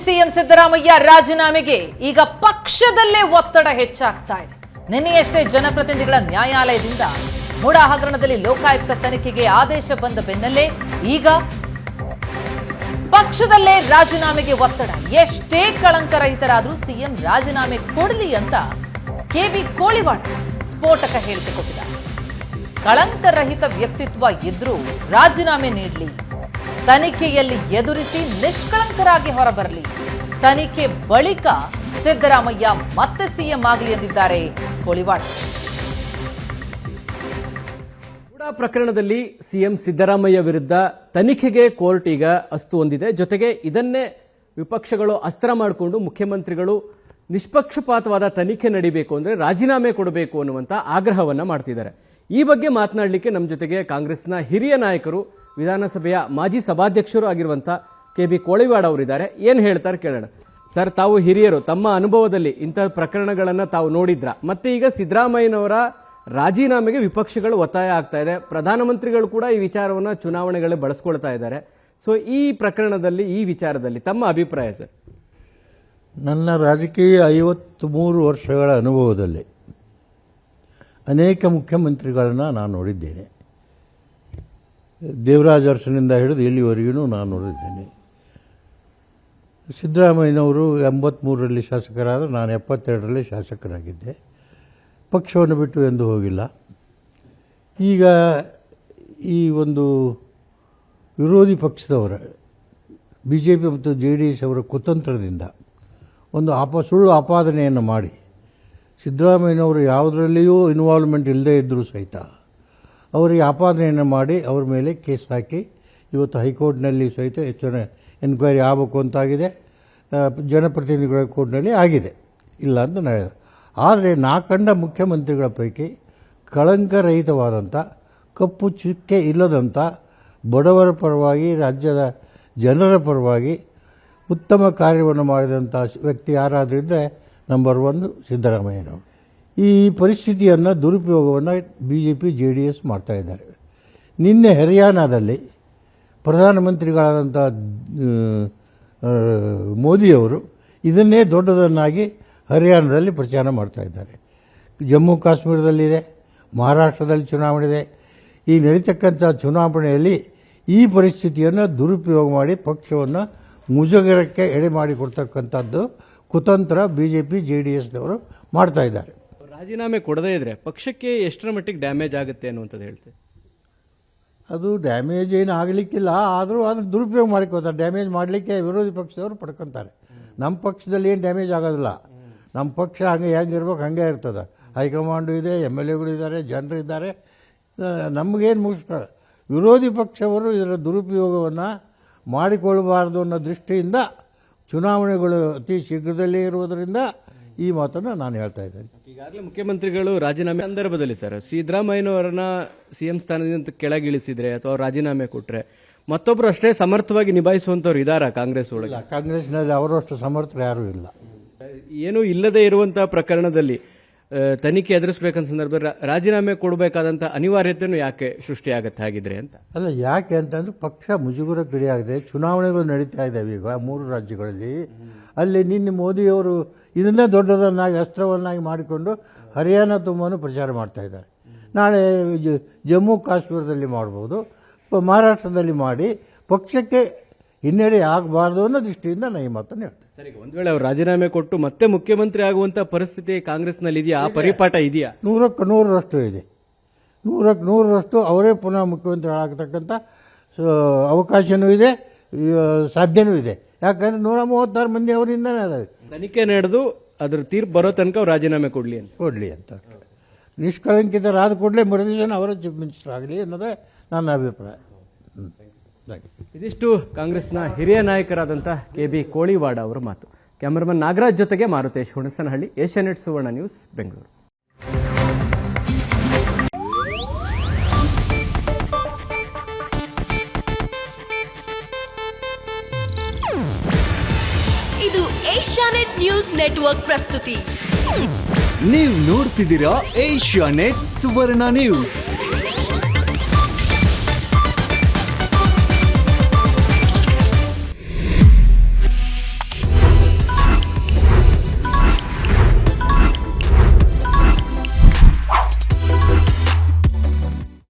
CM Siddaramaiah ರಾಜೀನಾಮೆಗೆ ಈಗ ಪಕ್ಷದಲ್ಲೇ ಒತ್ತಡ ಹೆಚ್ಚಾಗ್ತಾ ಇದೆ. ನಿನ್ನೆಯಷ್ಟೇ ಜನಪ್ರತಿನಿಧಿಗಳ ನ್ಯಾಯಾಲಯದಿಂದ ಮುಡಾ ಹಗರಣದಲ್ಲಿ ಲೋಕಾಯುಕ್ತ ತನಿಖೆಗೆ ಆದೇಶ ಬಂದ ಬೆನ್ನಲ್ಲೇ ಈಗ ಪಕ್ಷದಲ್ಲೇ ರಾಜೀನಾಮೆಗೆ ಒತ್ತಡ. ಎಷ್ಟೇ ಕಳಂಕರಹಿತರಾದರೂ ಸಿಎಂ ರಾಜೀನಾಮೆ ಕೊಡಲಿ ಅಂತ ಕೆಬಿ ಕೋಳಿವಾಡ ಸ್ಫೋಟಕ ಹೇಳಿಕೆ ಕೊಟ್ಟಿದ್ದಾರೆ. ಕಳಂಕರಹಿತ ವ್ಯಕ್ತಿತ್ವ ಇದ್ರೂ ರಾಜೀನಾಮೆ ನೀಡಲಿ, ತನಿಖೆಯಲ್ಲಿ ಎದುರಿಸಿ ನಿಷ್ಕಳಂಕರಾಗಿ ಹೊರಬರಲಿ, ತನಿಖೆ ಬಳಿಕ ಸಿದ್ದರಾಮಯ್ಯ ಮತ್ತೆ ಸಿಎಂ ಆಗಲಿ ಎಂದಿದ್ದಾರೆ ಕೋಳಿವಾಡ. ಮುಡಾ ಪ್ರಕರಣದಲ್ಲಿ ಸಿಎಂ ಸಿದ್ದರಾಮಯ್ಯ ವಿರುದ್ಧ ತನಿಖೆಗೆ ಕೋರ್ಟ್ ಈಗ ಅಸ್ತು ಹೊಂದಿದೆ. ಜೊತೆಗೆ ಇದನ್ನೇ ವಿಪಕ್ಷಗಳು ಅಸ್ತ್ರ ಮಾಡಿಕೊಂಡು ಮುಖ್ಯಮಂತ್ರಿಗಳು ನಿಷ್ಪಕ್ಷಪಾತವಾದ ತನಿಖೆ ನಡೀಬೇಕು ಅಂದ್ರೆ ರಾಜೀನಾಮೆ ಕೊಡಬೇಕು ಅನ್ನುವಂತ ಆಗ್ರಹವನ್ನ ಮಾಡ್ತಿದ್ದಾರೆ. ಈ ಬಗ್ಗೆ ಮಾತನಾಡಲಿಕ್ಕೆ ನಮ್ಮ ಜೊತೆಗೆ ಕಾಂಗ್ರೆಸ್ನ ಹಿರಿಯ ನಾಯಕರು, ವಿಧಾನಸಭೆಯ ಮಾಜಿ ಸಭಾಧ್ಯಕ್ಷರು ಆಗಿರುವಂತ ಕೆಬಿ ಕೋಳಿವಾಡ ಅವರಿದ್ದಾರೆ. ಏನ್ ಹೇಳ್ತಾರೆ ಕೇಳೋಣ. ಸರ್, ತಾವು ಹಿರಿಯರು, ತಮ್ಮ ಅನುಭವದಲ್ಲಿ ಇಂತಹ ಪ್ರಕರಣಗಳನ್ನ ತಾವು ನೋಡಿದ್ರ, ಮತ್ತೆ ಈಗ ಸಿದ್ದರಾಮಯ್ಯನವರ ರಾಜೀನಾಮೆಗೆ ವಿಪಕ್ಷಗಳು ಒತ್ತಾಯ ಆಗ್ತಾ ಇದೆ. ಪ್ರಧಾನಮಂತ್ರಿಗಳು ಕೂಡ ಈ ವಿಚಾರವನ್ನ ಚುನಾವಣೆಗಳಲ್ಲಿ ಬಳಸ್ಕೊಳ್ತಾ ಇದ್ದಾರೆ. ಸೊ ಈ ಪ್ರಕರಣದಲ್ಲಿ, ಈ ವಿಚಾರದಲ್ಲಿ ತಮ್ಮ ಅಭಿಪ್ರಾಯ ಸರ್? ನನ್ನ ರಾಜಕೀಯ 53 ವರ್ಷಗಳ ಅನುಭವದಲ್ಲಿ ಅನೇಕ ಮುಖ್ಯಮಂತ್ರಿಗಳನ್ನ ನಾನು ನೋಡಿದ್ದೇನೆ. ದೇವರಾಜ ಅರಸನಿಂದ ಹಿಡಿದು ಇಲ್ಲಿವರೆಗೂ ನಾನು ನೋಡಿದ್ದೇನೆ. ಸಿದ್ದರಾಮಯ್ಯನವರು 83ರಲ್ಲಿ ಶಾಸಕರಾದರು, ನಾನು 72ರಲ್ಲಿ ಶಾಸಕರಾಗಿದ್ದೆ. ಪಕ್ಷವನ್ನು ಬಿಟ್ಟು ಎಂದು ಹೋಗಿಲ್ಲ. ಈಗ ಈ ಒಂದು ವಿರೋಧಿ ಪಕ್ಷದವರ BJP ಮತ್ತು JDS ಅವರ ಕುತಂತ್ರದಿಂದ ಒಂದು ಸುಳ್ಳು ಆಪಾದನೆಯನ್ನು ಮಾಡಿ ಸಿದ್ದರಾಮಯ್ಯನವರು ಯಾವುದರಲ್ಲಿಯೂ ಇನ್ವಾಲ್ವ್ಮೆಂಟ್ ಇಲ್ಲದೇ ಇದ್ದರೂ ಸಹಿತ ಅವರಿಗೆ ಆಪಾದನೆಯನ್ನು ಮಾಡಿ ಅವ್ರ ಮೇಲೆ ಕೇಸ್ ಹಾಕಿ ಇವತ್ತು ಹೈಕೋರ್ಟ್ನಲ್ಲಿ ಸಹಿತ ಹೆಚ್ಚಿನ ಎನ್ಕ್ವೈರಿ ಆಗಬೇಕು ಅಂತಾಗಿದೆ. ಜನಪ್ರತಿನಿಧಿಗಳ ಕೋರ್ಟ್ನಲ್ಲಿ ಆಗಿದೆ, ಇಲ್ಲ ಅಂತ ನಾನು. ಆದರೆ ನಾ ಕಂಡ ಮುಖ್ಯಮಂತ್ರಿಗಳ ಪೈಕಿ ಕಳಂಕರಹಿತವಾದಂಥ, ಕಪ್ಪು ಚುಕ್ಕೆ ಇಲ್ಲದಂಥ, ಬಡವರ ಪರವಾಗಿ, ರಾಜ್ಯದ ಜನರ ಪರವಾಗಿ ಉತ್ತಮ ಕಾರ್ಯವನ್ನು ಮಾಡಿದಂಥ ವ್ಯಕ್ತಿ ಯಾರಾದರೂ ಇದ್ದರೆ ನಂಬರ್ 1 ಸಿದ್ದರಾಮಯ್ಯನವರು. ಈ ಪರಿಸ್ಥಿತಿಯನ್ನು ದುರುಪಯೋಗವನ್ನು BJP JDS ಮಾಡ್ತಾ ಇದ್ದಾರೆ. ನಿನ್ನೆ ಹರಿಯಾಣದಲ್ಲಿ ಪ್ರಧಾನಮಂತ್ರಿಗಳಾದಂಥ ಮೋದಿಯವರು ಇದನ್ನೇ ದೊಡ್ಡದನ್ನಾಗಿ ಹರಿಯಾಣದಲ್ಲಿ ಪ್ರಚಾರ ಮಾಡ್ತಾ ಇದ್ದಾರೆ. ಜಮ್ಮು ಕಾಶ್ಮೀರದಲ್ಲಿದೆ, ಮಹಾರಾಷ್ಟ್ರದಲ್ಲಿ ಚುನಾವಣೆ ಇದೆ. ಈ ನಡೀತಕ್ಕಂಥ ಚುನಾವಣೆಯಲ್ಲಿ ಈ ಪರಿಸ್ಥಿತಿಯನ್ನು ದುರುಪಯೋಗ ಮಾಡಿ ಪಕ್ಷವನ್ನು ಮುಜುಗರಕ್ಕೆ ಎಡೆ ಮಾಡಿಕೊಡ್ತಕ್ಕಂಥದ್ದು ಕುತಂತ್ರ BJP JDSನವರು ಮಾಡ್ತಾ ಇದ್ದಾರೆ. ರಾಜೀನಾಮೆ ಕೊಡದೇ ಇದ್ರೆ ಪಕ್ಷಕ್ಕೆ ಎಷ್ಟರ ಮಟ್ಟಿಗೆ ಡ್ಯಾಮೇಜ್ ಆಗುತ್ತೆ ಅನ್ನುವಂಥದ್ದು ಹೇಳ್ತೇವೆ. ಅದು ಡ್ಯಾಮೇಜ್ ಏನು ಆಗಲಿಕ್ಕಿಲ್ಲ, ಆದರೂ ಅದ್ರ ದುರುಪಯೋಗ ಮಾಡಿಕೊಳ್ತಾರೆ. ಡ್ಯಾಮೇಜ್ ಮಾಡಲಿಕ್ಕೆ ವಿರೋಧಿ ಪಕ್ಷದವರು ಪಡ್ಕೊತಾರೆ. ನಮ್ಮ ಪಕ್ಷದಲ್ಲಿ ಏನು ಡ್ಯಾಮೇಜ್ ಆಗೋದಿಲ್ಲ. ನಮ್ಮ ಪಕ್ಷ ಹೆಂಗಿರ್ಬೇಕು ಹಾಗೆ ಇರ್ತದೆ. ಹೈಕಮಾಂಡು ಇದೆ, MLAಗಳು ಇದ್ದಾರೆ, ಜನರು ಇದ್ದಾರೆ. ನಮಗೇನು ಮುಗಿಸ್ಕೊಳ್ಳ. ವಿರೋಧಿ ಪಕ್ಷವರು ಇದರ ದುರುಪಯೋಗವನ್ನು ಮಾಡಿಕೊಳ್ಳಬಾರ್ದು ಅನ್ನೋ ದೃಷ್ಟಿಯಿಂದ ಚುನಾವಣೆಗಳು ಅತಿ ಶೀಘ್ರದಲ್ಲೇ ಇರುವುದರಿಂದ ಈ ಮಾತನ್ನು ನಾನು ಹೇಳ್ತಾ ಇದ್ದೇನೆ. ಈಗಾಗಲೇ ಮುಖ್ಯಮಂತ್ರಿಗಳು ರಾಜೀನಾಮೆ ಸಂದರ್ಭದಲ್ಲಿ ಸರ್, ಸಿದ್ದರಾಮಯ್ಯನವರನ್ನ CM ಸ್ಥಾನದಿಂದ ಕೆಳಗಿಳಿಸಿದ್ರೆ ಅಥವಾ ರಾಜೀನಾಮೆ ಕೊಟ್ಟರೆ ಮತ್ತೊಬ್ಬರು ಅಷ್ಟೇ ಸಮರ್ಥವಾಗಿ ನಿಭಾಯಿಸುವಂಥವ್ರು ಇದ್ದಾರಾ ಕಾಂಗ್ರೆಸ್ ಒಳಗೆ? ಕಾಂಗ್ರೆಸ್ನಲ್ಲಿ ಅವರಷ್ಟು ಸಮರ್ಥರು ಯಾರೂ ಇಲ್ಲ. ಏನೂ ಇಲ್ಲದೆ ಇರುವಂತಹ ಪ್ರಕರಣದಲ್ಲಿ ತನಿಖೆ ಎದುರಿಸಬೇಕಂತ ಸಂದರ್ಭದಲ್ಲಿ ರಾಜೀನಾಮೆ ಕೊಡಬೇಕಾದಂಥ ಅನಿವಾರ್ಯತೆಯೂ ಯಾಕೆ ಸೃಷ್ಟಿಯಾಗತ್ತೆ ಹಾಗಿದ್ರೆ ಅಂತ? ಅಲ್ಲ, ಯಾಕೆ ಅಂತಂದ್ರೆ ಪಕ್ಷ ಮುಜುಗರಕ್ಕಿಡಿಯಾಗಿದೆ. ಚುನಾವಣೆಗಳು ನಡೀತಾ ಇದ್ದಾವೆ ಈಗ 3 ರಾಜ್ಯಗಳಲ್ಲಿ. ಅಲ್ಲಿ ನಿನ್ನೆ ಮೋದಿಯವರು ಇದನ್ನೇ ದೊಡ್ಡದನ್ನಾಗಿ ಅಸ್ತ್ರವನ್ನಾಗಿ ಮಾಡಿಕೊಂಡು ಹರಿಯಾಣ ತುಂಬಾನು ಪ್ರಚಾರ ಮಾಡ್ತಾ ಇದ್ದಾರೆ. ನಾಳೆ ಜಮ್ಮು ಕಾಶ್ಮೀರದಲ್ಲಿ ಮಾಡ್ಬೋದು, ಮಹಾರಾಷ್ಟ್ರದಲ್ಲಿ ಮಾಡಿ ಪಕ್ಷಕ್ಕೆ ಹಿನ್ನಡೆ ಆಗಬಾರ್ದು ಅನ್ನೋ ದೃಷ್ಟಿಯಿಂದ ನಾನು ಈ ಮಾತನ್ನು ಹೇಳ್ತೇನೆ. ಸರಿ, ಒಂದು ವೇಳೆ ಅವರು ರಾಜೀನಾಮೆ ಕೊಟ್ಟು ಮತ್ತೆ ಮುಖ್ಯಮಂತ್ರಿ ಆಗುವಂತ ಪರಿಸ್ಥಿತಿ ಕಾಂಗ್ರೆಸ್ನಲ್ಲಿ ಇದೆಯಾ? ಆ ಪರಿಪಾಠ ಇದೆಯಾ? 100% ಇದೆ. 100% ಅವರೇ ಪುನಃ ಮುಖ್ಯಮಂತ್ರಿ ಆಗತಕ್ಕಂಥ ಅವಕಾಶನೂ ಇದೆ, ಸಾಧ್ಯನೂ ಇದೆ. ಯಾಕಂದ್ರೆ 136 ಮಂದಿ ಅವರಿಂದನೇ ಅದಾವೆ. ತನಿಖೆ ನಡೆದು ಅದ್ರ ತೀರ್ಪು ಬರೋ ತನಕ ಅವ್ರು ರಾಜೀನಾಮೆ ಕೊಡ್ಲಿ ಅಂತ ನಿಷ್ಕಳಂಕಿತರಾದ ಕೂಡಲೇ ಮರುದಿನ ಅವರ ಚೀಫ್ ಮಿನಿಸ್ಟರ್ ಆಗಲಿ ಅನ್ನೋದೇ ನನ್ನ ಅಭಿಪ್ರಾಯ. ಇದಿಷ್ಟು ಕಾಂಗ್ರೆಸ್ನ ಹಿರಿಯ ನಾಯಕರಾದಂಥ ಕೆಬಿ ಕೋಳಿವಾಡ ಅವರ ಮಾತು. ಕ್ಯಾಮರಾಮನ್ ನಾಗರಾಜ್ ಜೊತೆಗೆ ಮಾರುತೇಶ್ ಹುಣಸನಹಳ್ಳಿ, ಏಷ್ಯಾನೆಟ್ ಸುವರ್ಣ ನ್ಯೂಸ್, ಬೆಂಗಳೂರು. ಇದು ಏಷ್ಯಾನೆಟ್ ನ್ಯೂಸ್ ನೆಟ್ವರ್ಕ್ ಪ್ರಸ್ತುತಿ. ನೀವು ನೋಡ್ತಿದ್ದೀರಾ ಏಷ್ಯಾನೆಟ್ ಸುವರ್ಣ ನ್ಯೂಸ್.